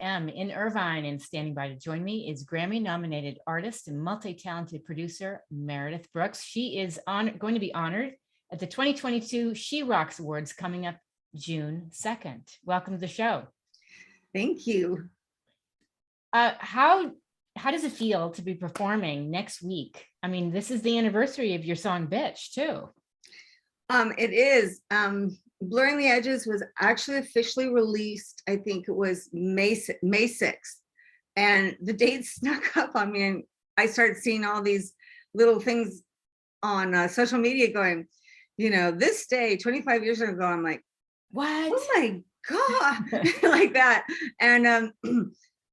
am in Irvine, and standing by to join me is Grammy-nominated artist and multi-talented producer Meredith Brooks. She is going to be honored at the 2022 She Rocks Awards coming up June 2nd. Welcome to the show. Thank you. How does it feel to be performing next week? I mean, this is the anniversary of your song Bitch too. It is. Blurring the Edges was actually officially released, I think it was May 6th. And the date snuck up on me, and I started seeing all these little things on social media going, you know, this day 25 years ago. I'm like, what? Oh my God, like that. And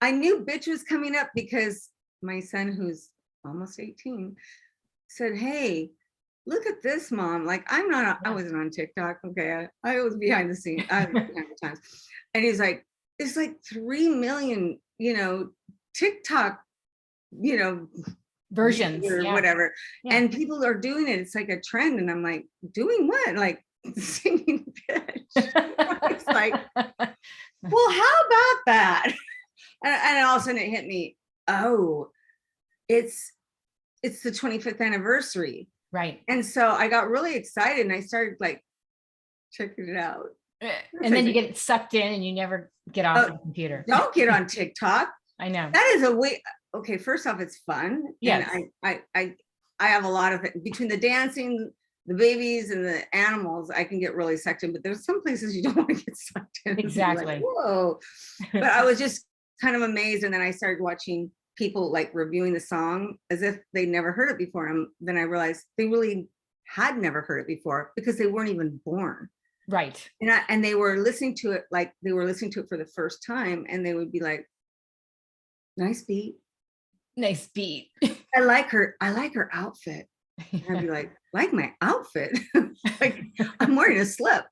I knew Bitch was coming up because my son, who's almost 18, said, hey, look at this, Mom. Like, I wasn't on TikTok. Okay. I was behind the scenes, behind the times. And he's like, it's like 3 million, TikTok, versions or whatever. Yeah. And people are doing it. It's like a trend. And I'm like, doing what? Like singing Bitch. It's like, well, how about that? And all of a sudden it hit me. Oh, it's the 25th anniversary. Right. And so I got really excited and I started like checking it out. And then you get sucked in and you never get off the computer. Don't get on TikTok. I know. That is a way. Okay, first off, it's fun. Yes. And I have a lot of it between the dancing, the babies and the animals. I can get really sucked in, but there's some places you don't want to get sucked in. Exactly. Like, whoa. But I was just kind of amazed. And then I started watching people like reviewing the song as if they never heard it before. And then I realized they really had never heard it before because they weren't even born. Right. And they were listening to it like they were listening to it for the first time, and they would be like, nice beat. Nice beat. I like her outfit. And I'd be like my outfit? Like, I'm wearing a slip.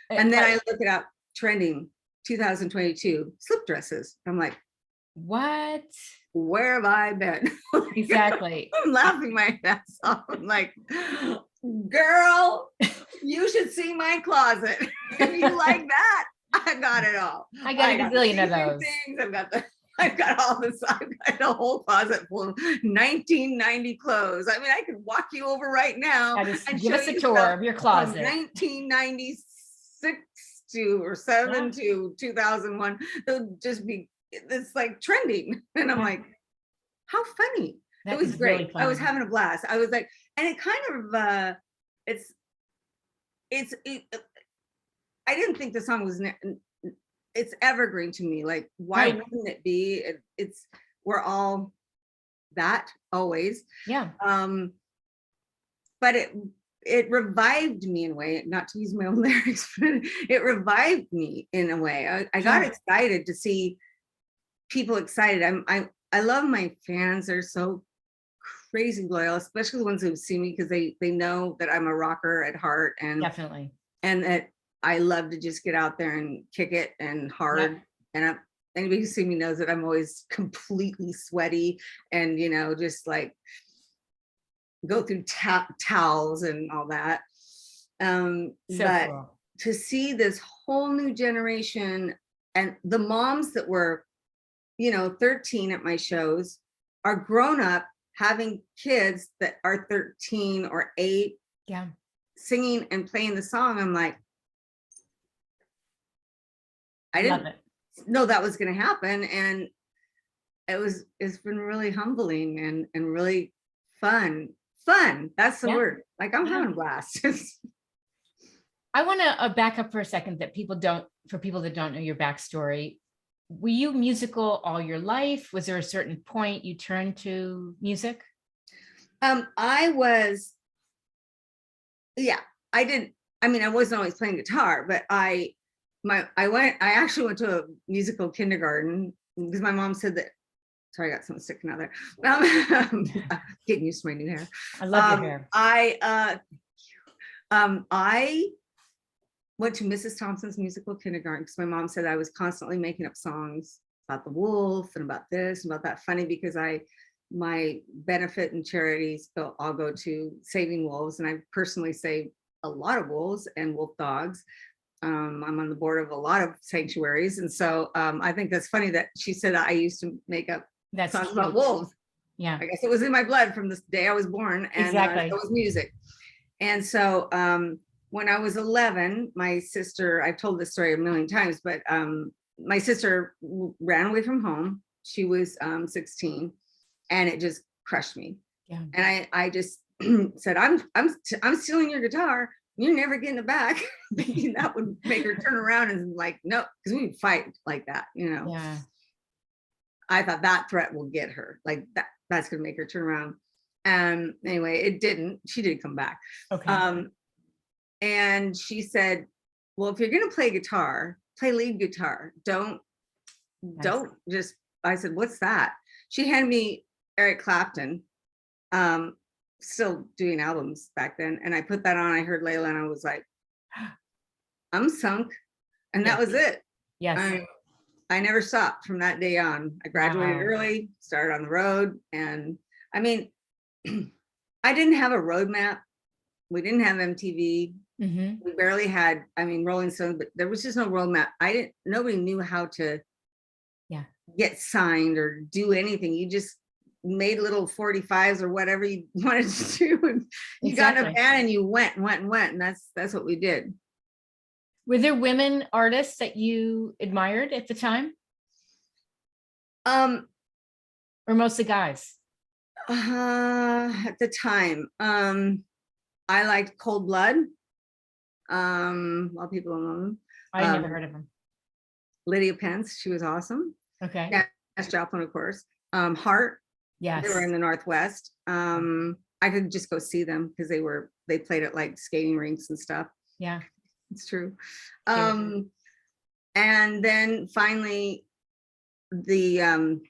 And then I look it up, trending 2022 slip dresses. I'm like, what? Where have I been? Exactly. I'm laughing my ass off. I'm like, girl, you should see my closet. If you like that, I got it all. I got a gazillion of those. Things. I've got all this. I've got a whole closet full of 1990 clothes. I mean, I could walk you over right now and give us a tour of your closet. 1996 or 7 to 2001. They'll just be. It's like trending, and I'm like, how funny. It was great. Really I was having a blast. I was like, and it kind of I didn't think the song was it's evergreen to me. Like, why wouldn't it be? We're all that always. Yeah. But it revived me in a way, not to use my own lyrics, but it revived me in a way. I got excited to see people excited. I love my fans. They're so crazy loyal, especially the ones who see me because they know that I'm a rocker at heart, and definitely, and that I love to just get out there and kick it and hard. And anybody who sees me knows that I'm always completely sweaty and just like go through towels and all that. But cool to see this whole new generation, and the moms that were 13 at my shows are grown up having kids that are 13 or 8, singing and playing the song. I'm like, I didn't know that was going to happen. And it's been really humbling and really fun. That's the word. Like, I'm having a blast. I want to back up for a second for people that don't know your backstory. Were you musical all your life? Was there a certain point you turned to music? I was, I didn't, I mean, I wasn't always playing guitar, but I actually went to a musical kindergarten because my mom said that, sorry, I got something sticking out there. Getting used to my new hair. I love your hair. I went to Mrs. Thompson's musical kindergarten because my mom said I was constantly making up songs about the wolf and about this and about that. Funny because my benefit and charities all go to saving wolves, and I personally saved a lot of wolves and wolf dogs. I'm on the board of a lot of sanctuaries. And so I think that's funny that she said I used to make up That's songs cute. about wolves. Yeah, I guess it was in my blood from the day I was born, and exactly. so was music. And so when I was 11, my sister, I've told this story a million times, but my sister ran away from home. She was 16, and it just crushed me. Yeah. And I just said, I'm stealing your guitar. You're never getting it back. Thinking that would make her turn around and like, no, because we would fight like that, you know. Yeah. I thought that threat will get her, like that's gonna make her turn around. Anyway, it didn't. She did come back. Okay. And she said, well, if you're gonna play guitar, play lead guitar. Don't just, I said, what's that? She handed me Eric Clapton, still doing albums back then. And I put that on, I heard Layla, and I was like, I'm sunk. And that was it. Yes. I never stopped from that day on. I graduated early, started on the road. And I mean, I didn't have a roadmap. We didn't have MTV. Mm-hmm. We barely had, I mean, Rolling Stone, but there was just no roadmap. Nobody knew how to get signed or do anything. You just made little 45s or whatever you wanted to do. And you got in a band and you went. And that's what we did. Were there women artists that you admired at the time? Or mostly guys? At the time, I liked Cold Blood. A lot of people know them. I never heard of them. Lydia Pence, she was awesome. Okay. Janis Joplin, of course. Heart. Yes. They were in the Northwest. I could just go see them because they played at like skating rinks and stuff. Yeah. It's true. And then finally the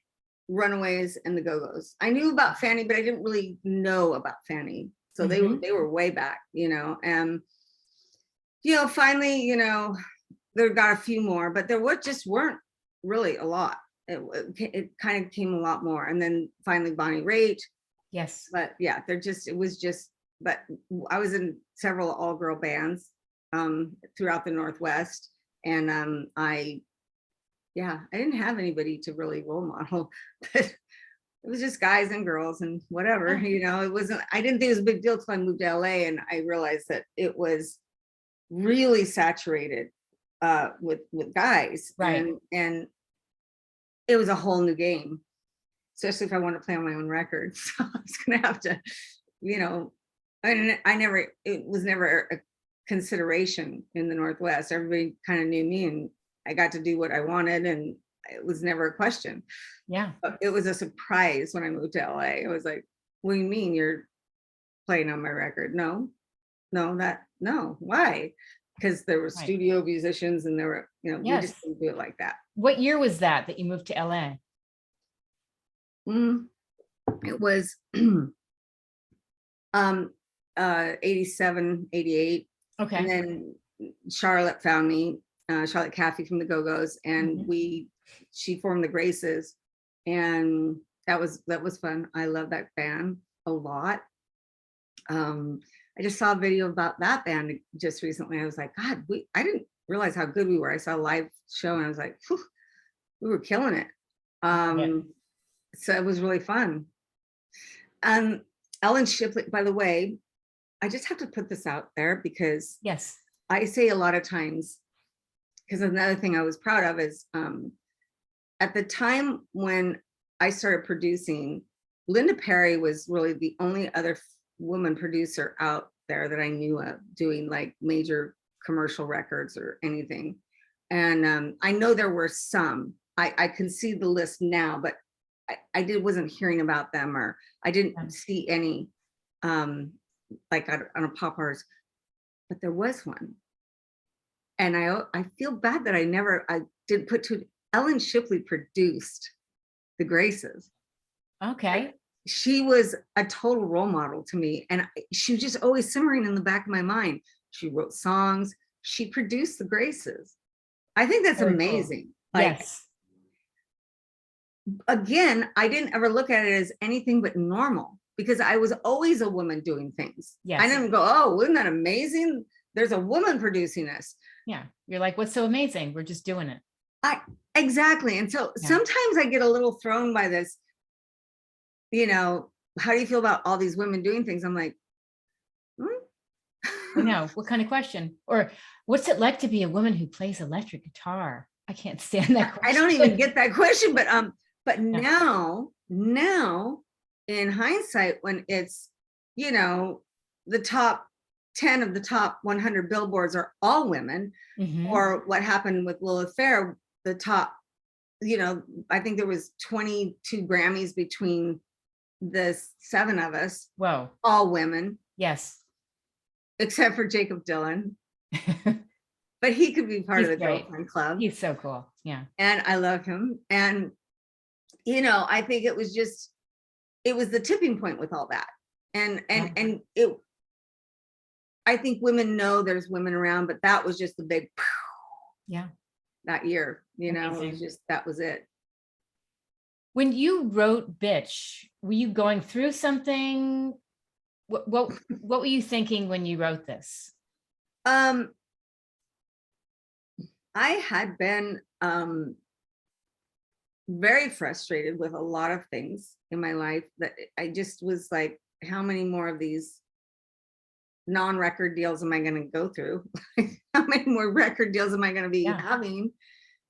Runaways and the Go-Go's. I knew about Fanny, but I didn't really know about Fanny. So they were way back, you know. And you know, finally, you know, there got a few more, but there weren't really a lot. It kind of came a lot more. And then finally Bonnie Raitt. Yes. But yeah, but I was in several all-girl bands throughout the Northwest. And I didn't have anybody to really role model, but it was just guys and girls and whatever, you know. I didn't think it was a big deal till I moved to LA, and I realized that it was really saturated with guys. Right. And it was a whole new game, especially if I want to play on my own record. So I was gonna have to, you know, it was never a consideration in the Northwest. Everybody kind of knew me, and I got to do what I wanted, and it was never a question. Yeah. But it was a surprise when I moved to LA. It was like, what do you mean you're playing on my record? No, why? Because there were studio musicians, and there were, you know, we just didn't do it like that. What year was that you moved to LA? It was 87, 88. Okay. And then Charlotte found me, Charlotte Caffey from the Go-Go's, and she formed the Graces, and that was fun. I love that band a lot. I just saw a video about that band just recently. I was like, God, I didn't realize how good we were. I saw a live show and I was like, we were killing it. So it was really fun. Ellen Shipley, by the way, I just have to put this out there because I say a lot of times, because another thing I was proud of is at the time when I started producing, Linda Perry was really the only other woman producer out there that I knew of doing like major commercial records or anything. And I know there were some. I can see the list now, but I wasn't hearing about them, or I didn't see any like on a pop artist, but there was one. And I feel bad that I didn't put to Ellen Shipley produced the Graces. Okay. She was a total role model to me, and she was just always simmering in the back of my mind. She wrote songs, she produced the Graces. I think that's very amazing. Cool. Like, again, I didn't ever look at it as anything but normal, because I was always a woman doing things. I didn't go, oh, isn't that amazing? There's a woman producing this. Yeah. You're like, what's so amazing? We're just doing it. Exactly. And so Yeah. sometimes I get a little thrown by this, how do you feel about all these women doing things? I'm like, I know. What kind of question? Or what's it like to be a woman who plays electric guitar? I can't stand that I question. don't even get that question, but Yeah. now in hindsight, when it's, the top 10 of the top 100 billboards are all women, Mhm. or what happened with Lilith Fair, the top, I think there was 22 Grammys between the 7 of us, Whoa. all women, Yes. except for Jacob Dylan, but he could be part of He's the great. girlfriend club. He's so cool. Yeah. And I love him. And, I think it was the tipping point with all that. And I think women know there's women around, but that was just the big Yeah. that year, it Amazing. was just, that was it. When you wrote Bitch, were you going through something? What were you thinking when you wrote this? Um, I had been very frustrated with a lot of things in my life, that I just was like, how many more of these non-record deals am I going to go through? How many more record deals am I going to be Yeah. having?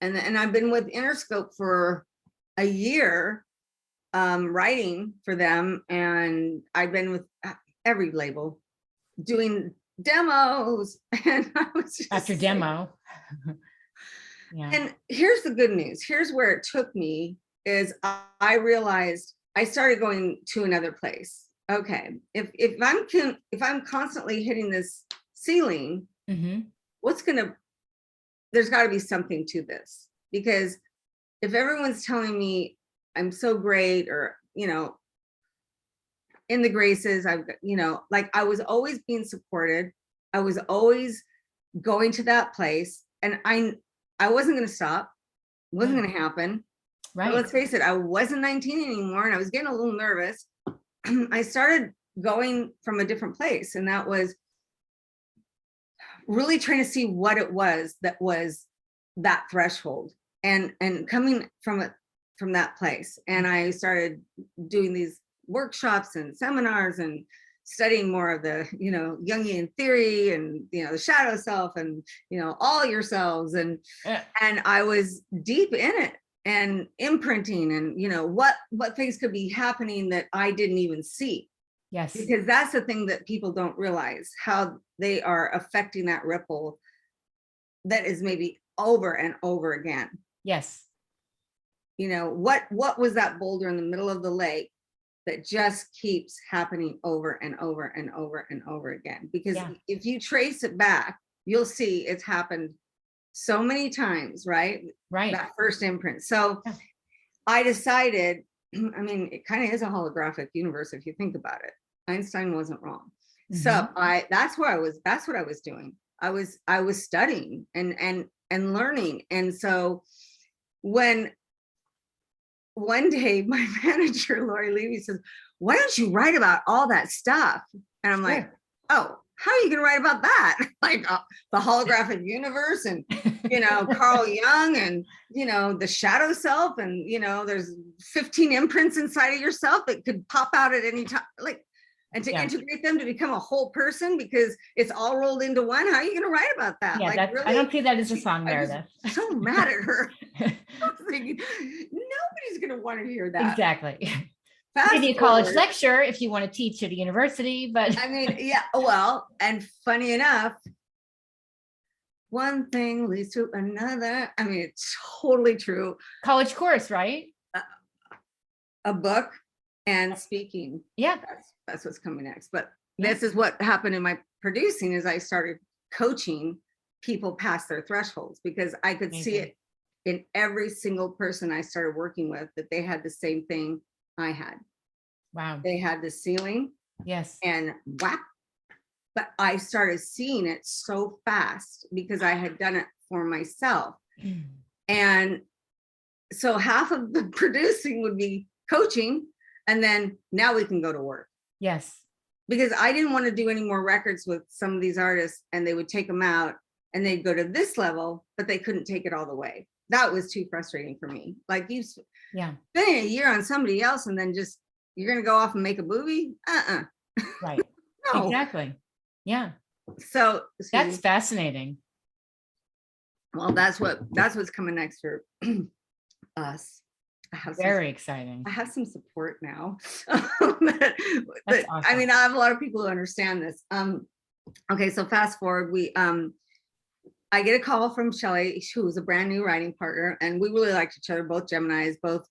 And I've been with Interscope for a year, writing for them, and I've been with every label doing demos, and I was just After like, demo. Yeah. and here's the good news. Here's where it took me, is I realized I started going to another place. Okay, if I'm constantly hitting this ceiling, Mm-hmm. there's got to be something to this, because if everyone's telling me I'm so great, or in the graces, I've like, I was always being supported, I was always going to that place, and I wasn't going to stop, wasn't Yeah. going to happen. But Right. let's face it, I wasn't 19 anymore, and I was getting a little nervous. I started going from a different place, and that was really trying to see what it was that threshold, and coming from that place. And I started doing these workshops and seminars, and studying more of the Jungian theory, and the shadow self, and all yourselves, and Yeah. I was deep in it, and imprinting, and what things could be happening that I didn't even see. Yes. Because that's the thing that people don't realize, how they are affecting that ripple that is maybe over and over again. Yes. What was that boulder in the middle of the lake that just keeps happening over and over and over and over again? Because if you trace it back, you'll see it's happened so many times, right? Right. That first imprint. So I decided, I mean, it kind of is a holographic universe if you think about it. Einstein wasn't wrong. Mm-hmm. So that's what I was doing. I was studying and learning. And so when one day my manager, Lori Levy, says, why don't you write about all that stuff? And I'm like, oh, how are you going to write about that? Like the holographic universe, and, Carl Jung, and, the shadow self, and, there's 15 imprints inside of yourself that could pop out at any time. Like, and to integrate them to become a whole person, because it's all rolled into one. How are you going to write about that? Yeah, like, really? I don't see that as a song, Meredith. So mad at her. I was thinking, nobody's going to want to hear that. Exactly. Maybe a college lecture if you want to teach at a university, but I mean, yeah, well, and funny enough, one thing leads to another. I mean, it's totally true. College course, right? A book and speaking. Yeah. That's what's coming next. But this is what happened in my producing, is I started coaching people past their thresholds, because I could see it in every single person I started working with, that they had the same thing I had. Wow. They had the ceiling. Yes. And whap. But I started seeing it so fast because I had done it for myself. And so half of the producing would be coaching, and then now we can go to work. Yes. Because I didn't want to do any more records with some of these artists, and they would take them out, and they'd go to this level, but they couldn't take it all the way. That was too frustrating for me. Like, you spend a year on somebody else and then just, you're going to go off and make a movie? Right. No. Exactly. Yeah. So that's fascinating. Well, that's what's coming next for us. Very exciting. I have some support now. That's awesome. I mean, I have a lot of people who understand this. Okay, so fast forward, I get a call from Shelly, who was a brand new writing partner, and we really liked each other, both Geminis, both,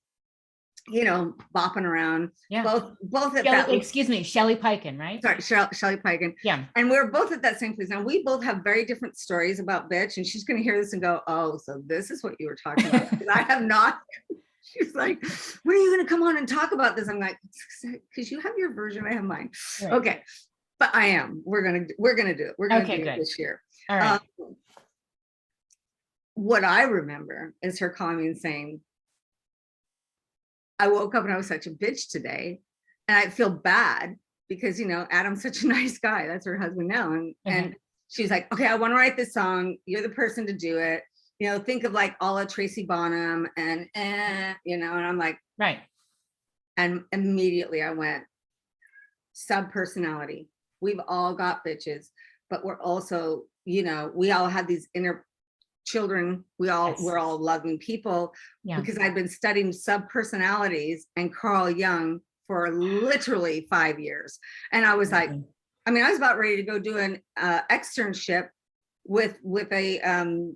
you know, bopping around. Yeah. Both at Shelley, that. Excuse me, Shelly Peiken, right? Sorry, Shelly Peiken. Yeah. And we're both at that same place. Now, we both have very different stories about bitch, and she's going to hear this and go, "Oh, so this is what you were talking about." Because I have not. She's like, "When are you going to come on and talk about this?" I'm like, "Because you have your version, I have mine." Right. Okay, but I am. We're gonna do it. We're gonna do it this year. All right. What I remember is her calling me and saying, "I woke up and I was such a bitch today, and I feel bad because, you know, Adam's such a nice guy." That's her husband now, and she's like, "Okay, I want to write this song. You're the person to do it. You know, think of like a la Tracy Bonham and you know." And I'm like, right. And immediately I went, sub-personality. We've all got bitches, but we're also, you know, we all have these inner children. We're all loving people, because I've been studying sub-personalities and Carl Jung for literally 5 years. And I was like, I mean, I was about ready to go do an externship with a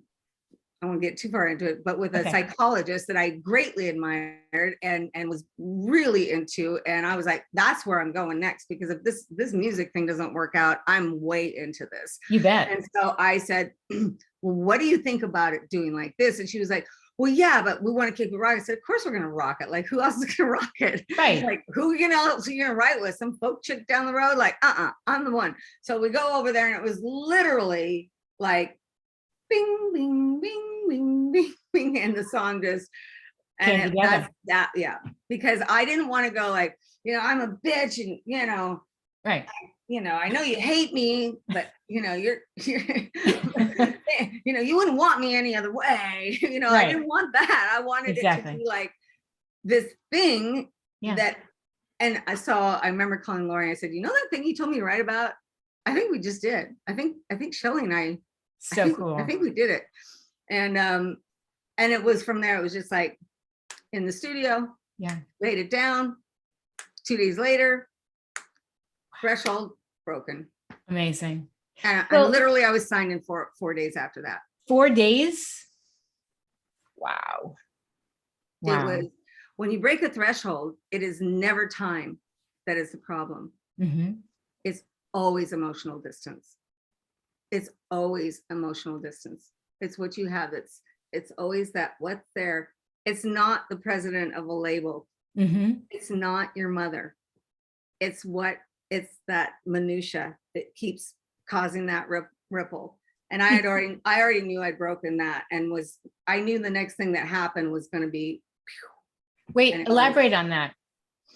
I won't get too far into it, but with a psychologist that I greatly admired and was really into. And I was like, that's where I'm going next, because if this music thing doesn't work out, I'm way into this. You bet. And so I said, "Well, what do you think about it doing like this?" And she was like, "Well, yeah, but we want to keep it rocking." I said, "Of course we're going to rock it. Like, who else is going to rock it?" Right. Like, who else are you going to write with? Some folk chick down the road? Like, I'm the one. So we go over there, and it was literally like, bing, bing, bing, bing, bing, bing, and the song just, and that's that, yeah. Because I didn't want to go like, you know, I'm a bitch, and you know, right. You know, I know you hate me, but you know, you're you know, you wouldn't want me any other way. You know, right. I didn't want that. I wanted it to be like this thing that, and I remember calling Lori, I said, "You know that thing you told me to write about? I think we just did. I think Shelly and I, cool. I think we did it." And it was from there, it was just like in the studio, laid it down. 2 days later, threshold broken. Amazing. And literally I was signed in 4 days after that. 4 days? Wow. It was, when you break a threshold, it is never time that is the problem. It's always emotional distance. It's always emotional distance. It's what you have. It's always that what's there. It's not the president of a label. It's not your mother. It's that minutia that keeps causing that ripple. And I already knew I'd broken that, and I knew the next thing that happened was going to be. Wait, elaborate on that.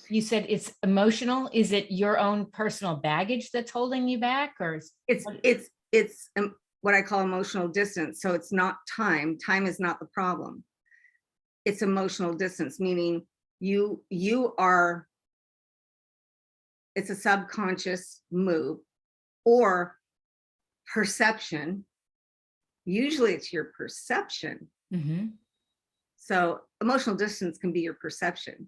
You said it's emotional. Is it your own personal baggage that's holding you back, or it's what I call emotional distance. So it's not time. Time is not the problem. It's emotional distance, meaning you are. It's a subconscious move or perception. Usually it's your perception. So emotional distance can be your perception.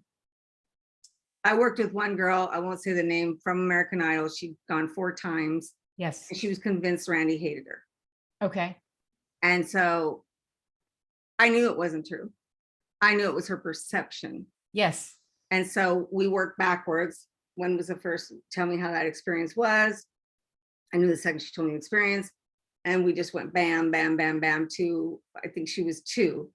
I worked with one girl, I won't say the name, from American Idol. She'd gone 4 times. Yes. And she was convinced Randy hated her. Okay. And so I knew it wasn't true. I knew it was her perception. Yes. And so we worked backwards. When was the first? Tell me how that experience was. I knew the second she told me the experience. And we just went bam, bam, bam, bam to, I think she was 2.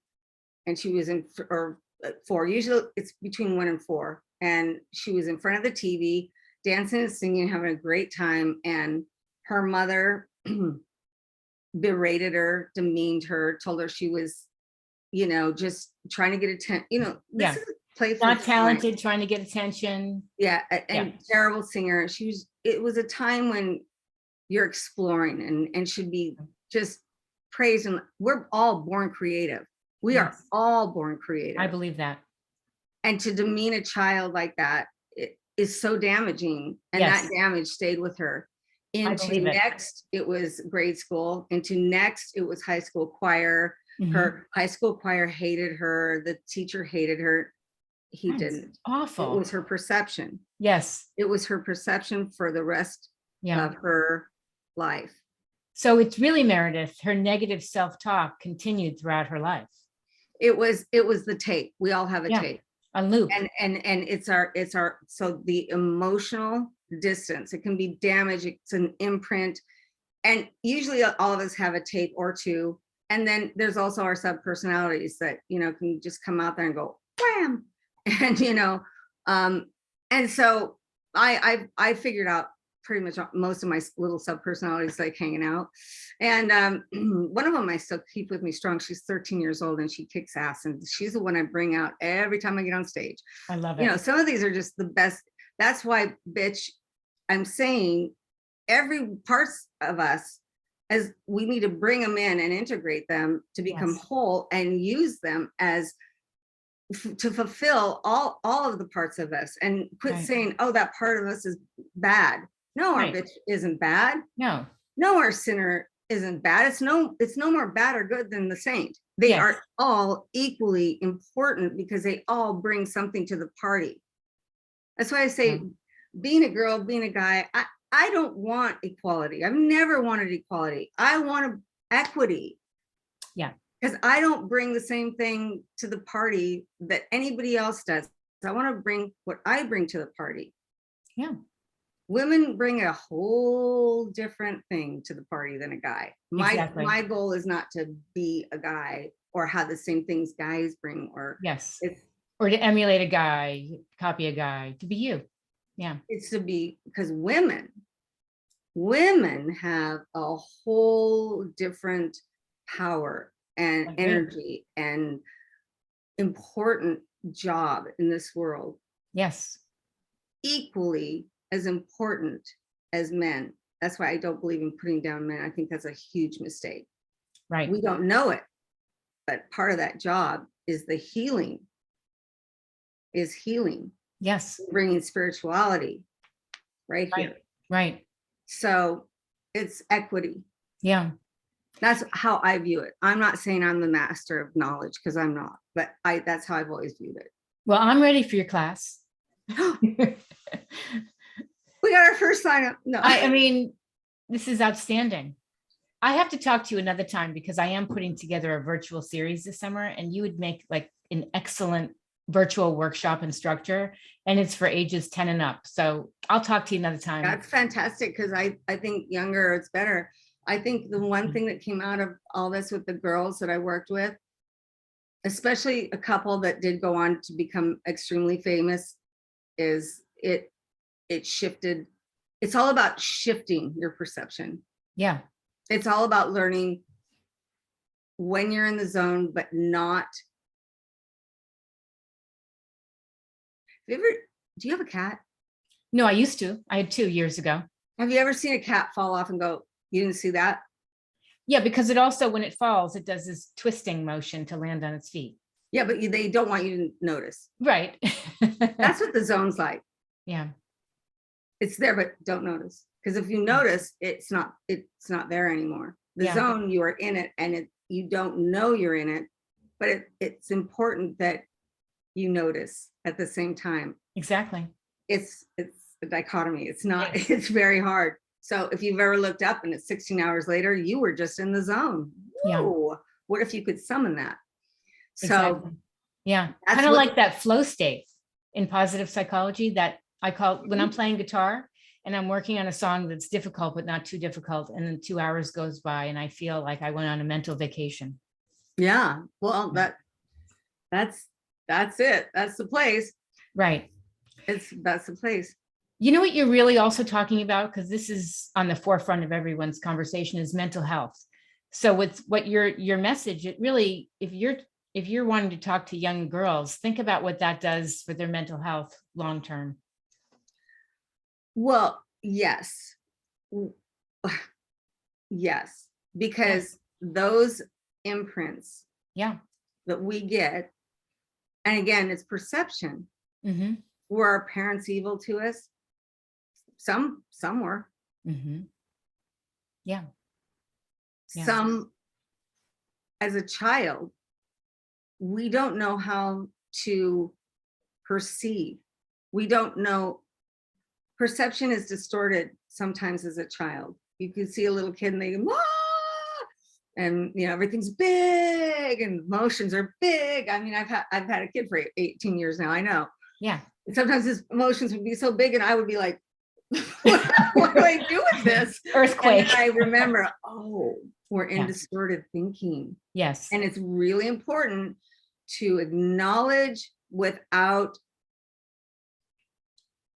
And she was in, or 4. Usually it's between 1 and 4. And she was in front of the TV, dancing and singing, having a great time. And her mother berated her, demeaned her, told her she was, you know, just trying to get attention. You know, this is playful, not talented, trying to get attention. Yeah, and terrible singer. It was a time when you're exploring and should be just praised, and we're all born creative. We are Yes. all born creative. I believe that. And to demean a child like that, it is so damaging. And Yes. that damage stayed with her. I Into believe it. next, it was grade school. Into next, it was high school choir. Mhm. Her high school choir hated her. The teacher hated her. He That's didn't. awful. It was her perception. Yes. It was her perception for the rest Yeah. of her life. So it's really, Meredith, her negative self-talk continued throughout her life. It was the tape. We all have a Yeah. tape. On loop. And it's our so the emotional distance, it can be damaged. It's an imprint. And usually all of us have a tape or two. And then there's also our sub-personalities that, you know, can just come out there and go wham. And, you know, and so I figured out pretty much most of my little sub-personalities like hanging out. And one of them I still keep with me strong. She's 13 years old and she kicks ass. And she's the one I bring out every time I get on stage. I love it. You know, some of these are just the best. That's why, bitch, I'm saying every parts of us, as we need to bring them in and integrate them to become Yes. whole and use them as to fulfill all of the parts of us, and quit Right. saying, oh, that part of us is bad. No, our Right. bitch isn't bad. No. No, our sinner isn't bad. It's no more bad or good than the saint. They Yes. are all equally important because they all bring something to the party. That's why I say, Yeah. being a girl, being a guy, I don't want equality. I've never wanted equality. I want equity. Yeah. Because I don't bring the same thing to the party that anybody else does. I want to bring what I bring to the party. Yeah. Women bring a whole different thing to the party than a guy. Exactly. My goal is not to be a guy or have the same things guys bring, or Yes. it's Or to emulate a guy, copy a guy, to be you. Yeah. it's to be, because women have a whole different power and Agreed. energy and important job in this world, Yes. equally as important as men. That's why I don't believe in putting down men. I think that's a huge mistake. Right. We don't know it, but part of that job is the healing, Yes. bringing spirituality right Right. here. Right. So it's equity. Yeah. That's how I view it. I'm not saying I'm the master of knowledge, because I'm not, but that's how I've always viewed it. Well, I'm ready for your class. We got our first sign up. No, I mean, this is outstanding. I have to talk to you another time because I am putting together a virtual series this summer, and you would make like an excellent virtual workshop instructor, and it's for ages 10 and up. So I'll talk to you another time. that's fantastic, because I think younger it's better. I think the one thing that came out of all this with the girls that I worked with, especially a couple that did go on to become extremely famous, is it shifted. It's all about shifting your perception. Yeah. It's all about learning when you're in the zone, but not. Do you have a cat? No, I used to. I had 2 years ago. Have you ever seen a cat fall off and go, you didn't see that? Yeah, because it also, when it falls, it does this twisting motion to land on its feet. Yeah, but they don't want you to notice. Right. That's what the zone's like. Yeah. It's there, but don't notice. Because if you notice, it's not there anymore. The Yeah. zone, you are in it, and you don't know you're in it, but it's important that you notice at the same time. Exactly. It's a dichotomy. It's not, Yes. it's very hard. So if you've ever looked up and it's 16 hours later, you were just in the zone. Yeah. Whoa, what if you could summon that? So Exactly. Yeah. that's Kind of what- like that flow state in positive psychology that I call when I'm playing guitar and I'm working on a song that's difficult, but not too difficult. And then 2 hours goes by and I feel like I went on a mental vacation. yeah, well, that's it. That's the place. Right. That's the place. You know what you're really also talking about, because this is on the forefront of everyone's conversation, is mental health. So with what your message, it really, if you're wanting to talk to young girls, think about what that does for their mental health long term. Well, yes. Yes, because those imprints Yeah. that we get, and again, it's perception. Mm-hmm. Were our parents evil to us? Some were. Mm-hmm. Yeah. Yeah. Some, as a child, we don't know how to perceive. We don't know. Perception is distorted sometimes as a child. You can see a little kid and they go, "Ah!" and everything's big and emotions are big. I mean, I've had a kid for 18 years now. I know. Yeah. And sometimes his emotions would be so big, and I would be like, "What do I do with this?" Earthquake. And then I remember, oh, we're in Yeah. distorted thinking. Yes. And it's really important to acknowledge without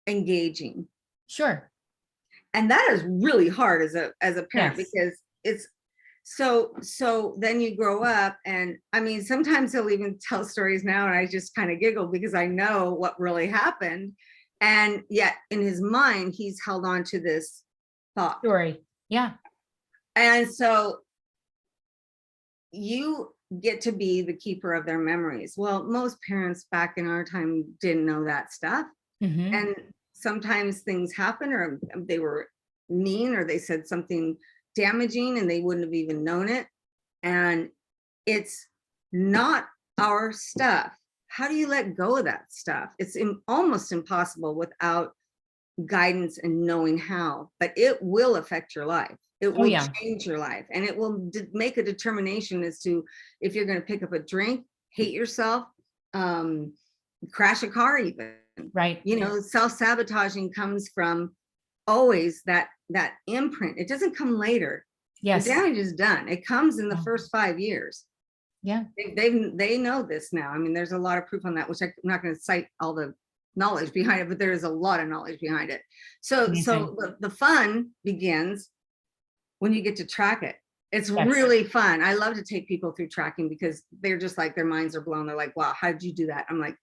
engaging. Sure. And that is really hard as a parent, Yes. because it's so then you grow up, and I mean, sometimes he'll even tell stories now and I just kind of giggle because I know what really happened. And yet in his mind, he's held on to this thought. Story. Yeah. And so you get to be the keeper of their memories. Well, most parents back in our time didn't know that stuff. Mm-hmm. And sometimes things happen, or they were mean, or they said something damaging and they wouldn't have even known it. And it's not our stuff. How do you let go of that stuff? It's almost impossible without guidance and knowing how, but it will affect your life. It will change your life, and it will make a determination as to if you're going to pick up a drink, hate yourself, crash a car even. Right. Self-sabotaging comes from always that imprint. It doesn't come later. Yes. The damage is done. It comes in the first 5 years. Yeah. They know this now. I mean, there's a lot of proof on that, which I'm not going to cite all the knowledge behind it, but there is a lot of knowledge behind it. So the fun begins when you get to track it. It's really fun. I love to take people through tracking because they're just like, their minds are blown. They're like, wow, how did you do that? I'm like,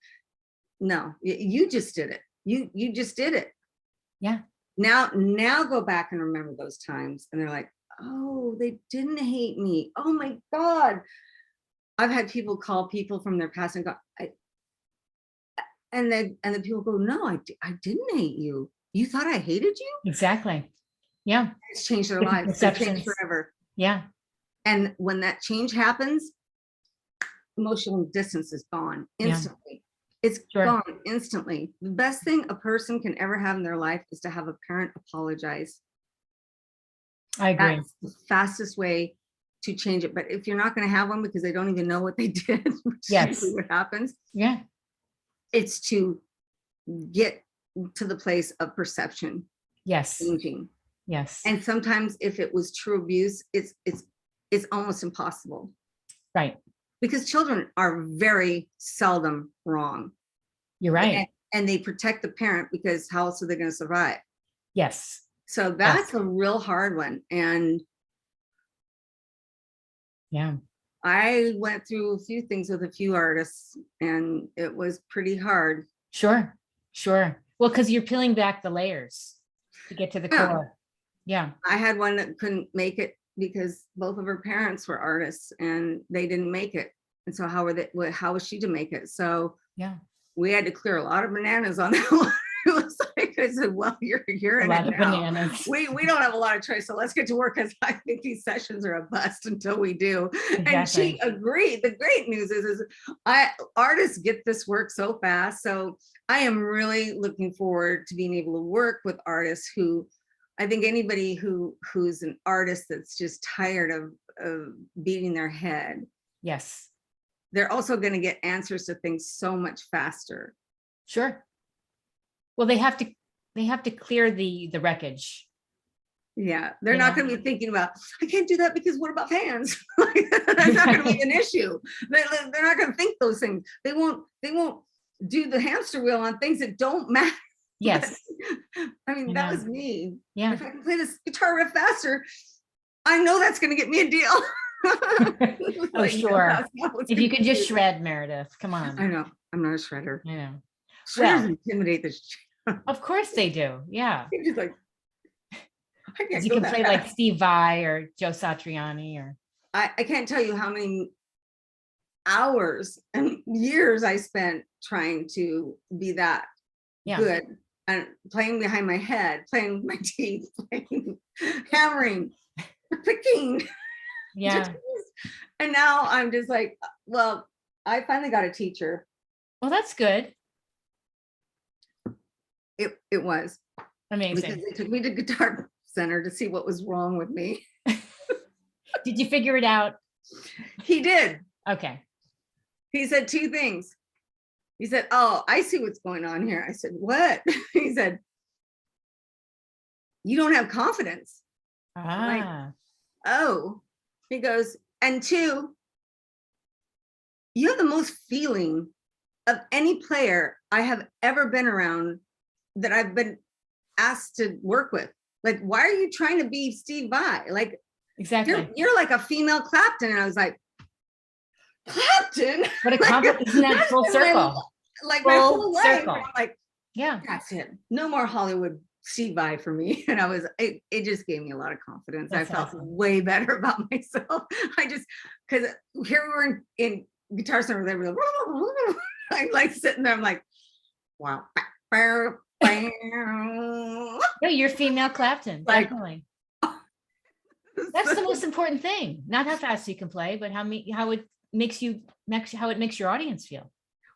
no, you just did it. You just did it. Yeah. Now go back and remember those times. And they're like, oh, they didn't hate me. Oh my God. I've had people call people from their past and go, and the people go, no, I didn't hate you. You thought I hated you? Exactly. Yeah. It's changed their lives. It's changed forever. Yeah. And when that change happens, emotional distance is gone instantly. It's gone instantly. The best thing a person can ever have in their life is to have a parent apologize. I agree. That's the fastest way to change it. But if you're not going to have one because they don't even know what they did, which is usually what happens. Yeah. It's to get to the place of perception. Yes. Changing. Yes. And sometimes if it was true abuse, it's almost impossible. Right. Because children are very seldom wrong. You're right. And they protect the parent because how else are they going to survive? Yes. So that's a real hard one. And yeah, I went through a few things with a few artists and it was pretty hard. Sure. Well, because you're peeling back the layers to get to the core. Yeah. I had one that couldn't make it because both of her parents were artists and they didn't make it. And so how was she to make it? So yeah, we had to clear a lot of bananas on that one. It was like, I said, well, you're in it now. Bananas. We don't have a lot of choice, so let's get to work, because I think these sessions are a bust until we do. Exactly. And she agreed. The great news is artists get this work so fast. So I am really looking forward to being able to work with artists who, I think anybody who's an artist that's just tired of beating their head. Yes. They're also going to get answers to things so much faster. Sure. Well, they have to clear the wreckage. Yeah, they're not going to be thinking about, I can't do that because what about fans? That's not going to be an issue. They're not going to think those things. They won't do the hamster wheel on things that don't matter. Yes. I mean, that was me. Yeah. If I can play this guitar riff faster, I know that's going to get me a deal. Oh, sure. If you could just shred, Meredith, come on. I know. I'm not a shredder. I know. Shredders intimidate the shit. Of course they do. Yeah. You're just like, you can play like Steve Vai or Joe Satriani or. I can't tell you how many hours and years I spent trying to be that good, and playing behind my head, playing with my teeth, playing, hammering, picking. Yeah. And now I'm just like, well, I finally got a teacher. Well, that's good. It was Amazing. because they took me to Guitar Center to see what was wrong with me. Did you figure it out? He did. Okay. He said two things. He said, oh, I see what's going on here. I said, what? He said, you don't have confidence. I'm like, oh. He goes, and two, you have the most feeling of any player I have ever been around that I've been asked to work with. Like, why are you trying to be Steve Vai? Like, exactly. You're like a female Clapton. And I was like, Clapton? What a compliment. Isn't that full circle? Like my whole life. I'm like, yeah, that's it. No more Hollywood Steve Vai for me. And I was, it just gave me a lot of confidence. That's I felt awesome. way better about myself. I just, because here we were in Guitar Center, they were like, I'm like sitting there, I'm like, wow. No, you're female Clapton, Like, definitely. That's the most important thing. Not how fast you can play, but how it makes your audience feel.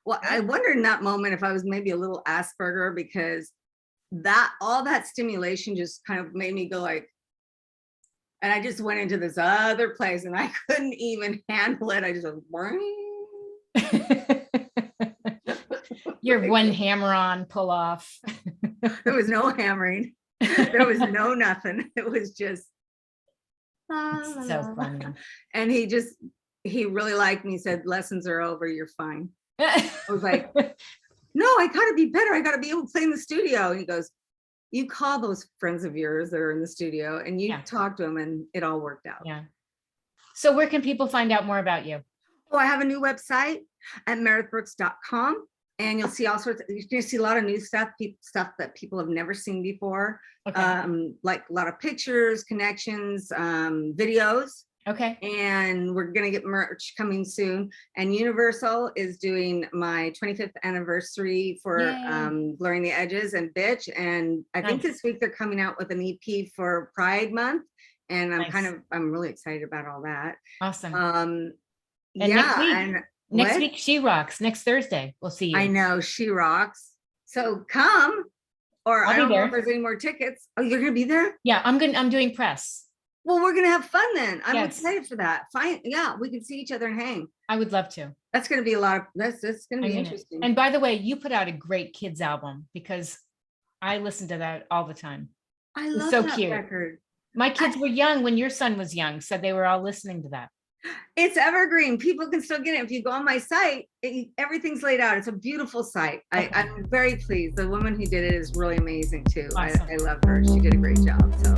Well, I wondered in that moment if I was maybe a little Asperger, because all that stimulation just kind of made me go like, and I just went into this other place and I couldn't even handle it. I just went, Your one hammer on pull off. there was no hammering. There was no nothing. It was just so funny. And he really liked me, said, lessons are over, you're fine. I was like, no, I gotta be better. I gotta be able to play in the studio. And he goes, you call those friends of yours that are in the studio and you talk to them, and it all worked out. Yeah. So where can people find out more about you? Oh, I have a new website at meredithbrooks.com. And you'll see all sorts you're gonna see a lot of new stuff, stuff that people have never seen before. Okay. Like a lot of pictures, connections, videos. Okay. And we're gonna get merch coming soon. And Universal is doing my 25th anniversary for Blurring the Edges and Bitch. And I think this week they're coming out with an EP for Pride Month. And I'm really excited about all that. Awesome. And next week, She Rocks. Next Thursday, we'll see you. I know, She Rocks. So come, or I don't know if there's any more tickets. Oh, you're gonna be there? Yeah, I'm doing press. Well, we're gonna have fun then. I'm excited for that. Fine, yeah, we can see each other and hang. I would love to. That's gonna be a lot of. That's gonna be interesting. And by the way, you put out a great kids album, because I listen to that all the time. I love so that cute. record. My kids were young when your son was young, so they were all listening to that. It's evergreen. People can still get it. If you go on my site, everything's laid out. It's a beautiful site. Okay. I'm very pleased. The woman who did it is really amazing too. Awesome. I love her. She did a great job. So.